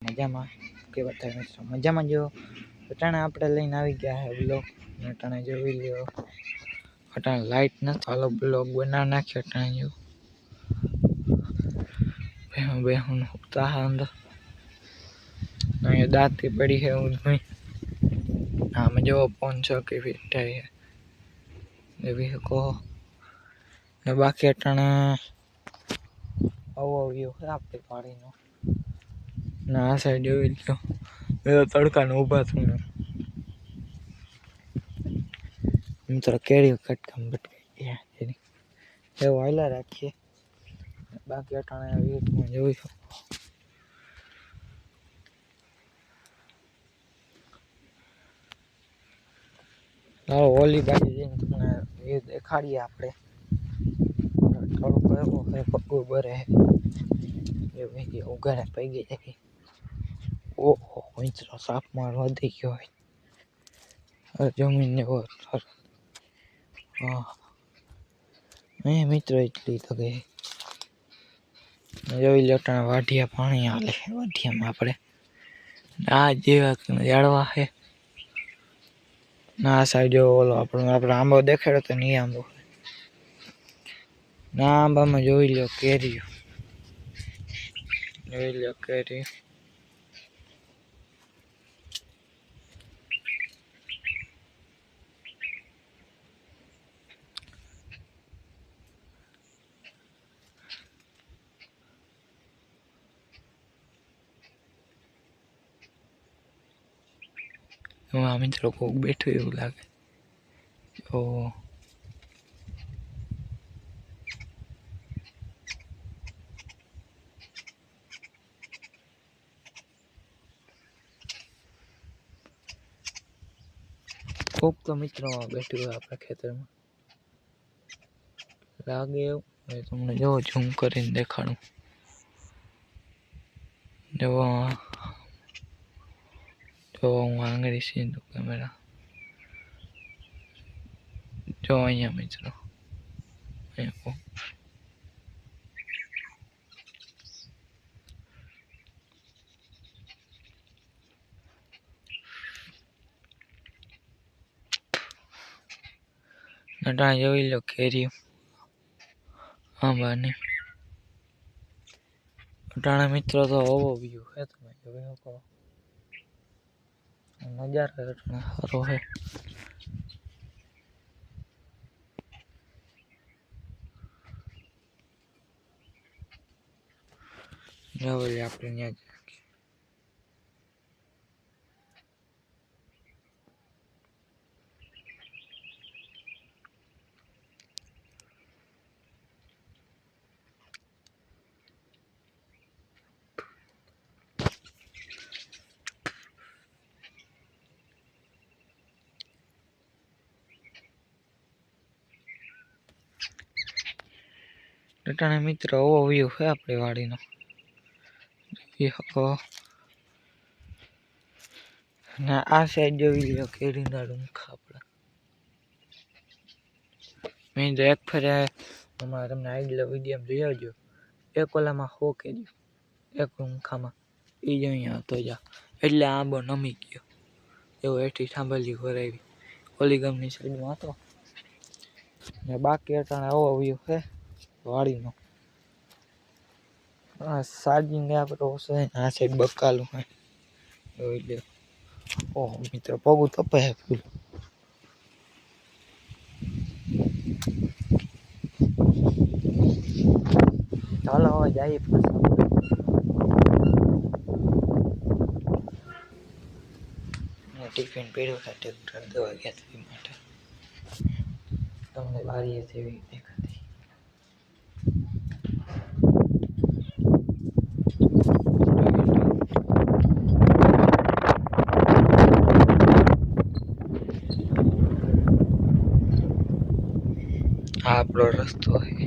મજામાં કે બતાવે મિત્રો મજામાં જો અટાણે આપણે લઈને આવી ગયા હે બ્લોગ અટાણે જોઈ લ્યો અટાણે લાઈટ ન ચાલો બ્લોગ બના નાખ્યો અટાણે જો બેહું હુતા અંદર અહીંયા દાંતી પડી હે હું ભાઈ આમાં જો 500 કે ફીટાઈ હે એવી કહો ને બાકી અટાણે આવો વ્યૂ હે આપણે પાણીનો ના આ સાઈડ જોઈ લો મેં તો તડકાને ઊભા છું ને મિત્રો કેરી કટકામ બટકાઈ એવું હાલ્યા રાખીએ બાકી અટાણે વ્યૂમાં જોઈશું ચાલો ઓલી બાજુ જઈને તમને વ્યૂ દેખાડીએ આપણે થોડુંક એવું હે પગું ભરે એ ઉઘાડે પગી જાય ઓહો મિત્રો સાપ માર વધી ગયો હોય જમીનને હા મિત્રો એટલી તો ગઈ જોઈ લો ટાણા વાઢિયા પાણી હાલે વાઢિયામાં આપણે આ જેવા જાળવા હે ના સાઈડ ઓલો આપણે આંબો દેખાડ્યો તો નહીં આંબો ના આંબામાં જોઈ લો કેરીઓ જોઈ લો કેરી મિત્રો કોક બેઠું એવું લાગે ઓ કોક તો મિત્રો બેઠું હોય આપણા ખેતરમાં લાગે એવું તમને જો ઝૂમ કરીને દેખાડું જો હું આંગળી સીધું કેમેરા જો અહીંયા મિત્રો અહીંયા નટા જોઈ લો કેરીઓ આંબાને અટાણા મિત્રો તો ઓવો વ્યૂ હે તમે જોઈ શકો નજારો અટાણા સારો હે આપણે ત્યાં અટાણે મિત્રો ઓવો વ્યૂ હે આપણી વાડીનો ના આ સાઈડ જોઈ લો કેરીના ડુંખા આપણા મેં તો એક ફેરે અમારે તમને આગલા વિડીયો જોઈ આવજો એક ઓલામાં 100 કેરી એક ડુંખામાં એ જ અહીંયા હતો જા એટલે આંબો નમી ગયો એવો એઠી સાંભળી ભરાવી ઓલી ગામની સાઈડમાં હતો ને બાકી અટાણે આવો વ્યૂ હે વાડીનો હા ચાર્જિંગ આપણે ઓછો આ સાઈડ બકાલું હે જોઈ લો ઓહ મિત્રો પગું તપે હે ફૂલ ચાલો હવે જઈએ ટિફિન પીડ્યું છે ટ્રેક્ટર દવા ગયા માટે તમને બારીએ જેવી દેખાતી આ આપણો રસ્તો છે